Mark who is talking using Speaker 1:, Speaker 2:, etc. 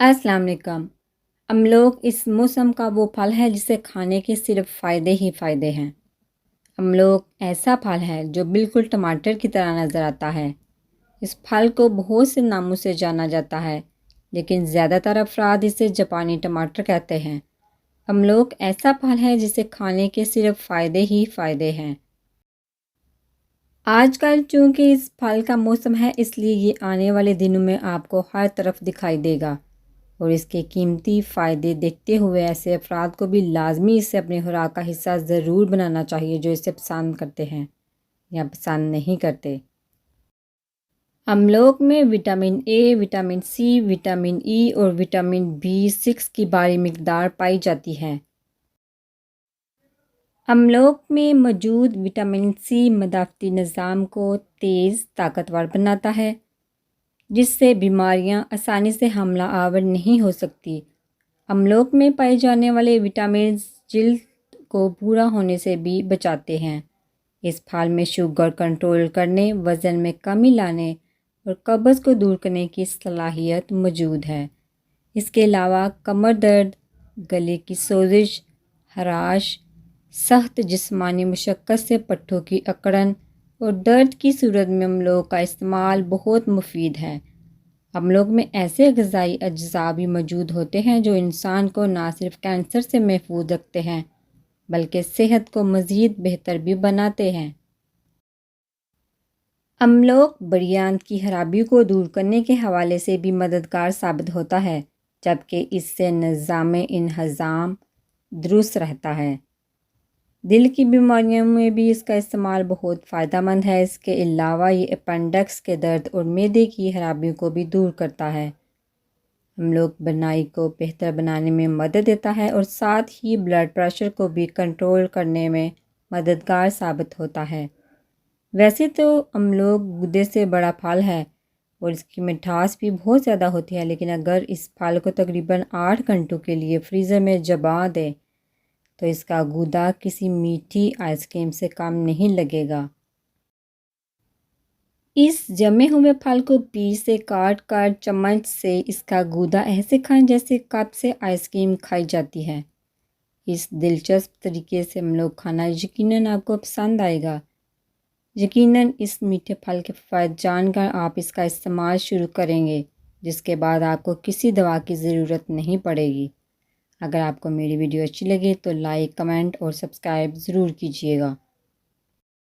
Speaker 1: अस्सलाम वालेकुम। अमलोक इस मौसम का वो फल है जिसे खाने के सिर्फ फ़ायदे ही फ़ायदे हैं। अमलोक ऐसा फल है जो बिल्कुल टमाटर की तरह नज़र आता है। इस फल को बहुत से नामों से जाना जाता है, लेकिन ज़्यादातर अफराद इसे जापानी टमाटर कहते हैं। अमलोक ऐसा फल है जिसे खाने के सिर्फ फ़ायदे ही फ़ायदे हैं। आजकल चूँकि इस फल का मौसम है, इसलिए ये आने वाले दिनों में आपको हर तरफ दिखाई देगा। और इसके कीमती फ़ायदे देखते हुए ऐसे अफराद को भी लाजमी इसे अपनी खुराक का हिस्सा ज़रूर बनाना चाहिए जो इसे पसंद करते हैं या पसंद नहीं करते। अमलोक में vitamin A, vitamin C, vitamin E और विटामिन B6 की भारी मिकदार पाई जाती है। अमलोक में मौजूद विटामिन सी मदाफ़ती निज़ाम को तेज़ ताकतवर बनाता है, जिससे बीमारियां आसानी से हमला आवर नहीं हो सकती। अमलोक में पाए जाने वाले विटामिन जिल्द को बूढ़ा होने से भी बचाते हैं। इस फल में शुगर कंट्रोल करने, वज़न में कमी लाने और कब्ज़ को दूर करने की सलाहियत मौजूद है। इसके अलावा कमर दर्द, गले की सोजिश, हराश, सख्त जिस्मानी मुशक्क़त से पट्टों की अकड़न और दर्द की सूरत में अमलोक का इस्तेमाल बहुत मुफीद है। अमलोक में ऐसे ग़िज़ाई अज्जा भी मौजूद होते हैं जो इंसान को ना सिर्फ कैंसर से महफूज रखते हैं, बल्कि सेहत को मज़ीद बेहतर भी बनाते हैं। अमलोक बड़ी आंत की खराबी को दूर करने के हवाले से भी मददगार साबित होता है, जबकि इससे निज़ाम इंहज़ाम दुरुस्त रहता है। दिल की बीमारियों में भी इसका इस्तेमाल बहुत फ़ायदेमंद है। इसके अलावा ये अपेंडिक्स के दर्द और मैदे की खराबियों को भी दूर करता है। अमलोक बनाई को बेहतर बनाने में मदद देता है और साथ ही ब्लड प्रेशर को भी कंट्रोल करने में मददगार साबित होता है। वैसे तो अमलोक गूदे से बड़ा फल है और इसकी मिठास भी बहुत ज़्यादा होती है, लेकिन अगर इस फल को तकरीबन 8 घंटों के लिए फ्रीज़र में जमा दें तो इसका गूदा किसी मीठी आइसक्रीम से कम नहीं लगेगा। इस जमे हुए फल को पीस से काट कर चम्मच से इसका गूदा ऐसे खाएं जैसे कप से आइसक्रीम खाई जाती है। इस दिलचस्प तरीके से हम लोग खाना यकीनन आपको पसंद आएगा। यकीनन इस मीठे फल के फ़ायदे जानकर आप इसका इस्तेमाल शुरू करेंगे, जिसके बाद आपको किसी दवा की ज़रूरत नहीं पड़ेगी। अगर आपको मेरी वीडियो अच्छी लगे तो लाइक, कमेंट और सब्सक्राइब ज़रूर कीजिएगा।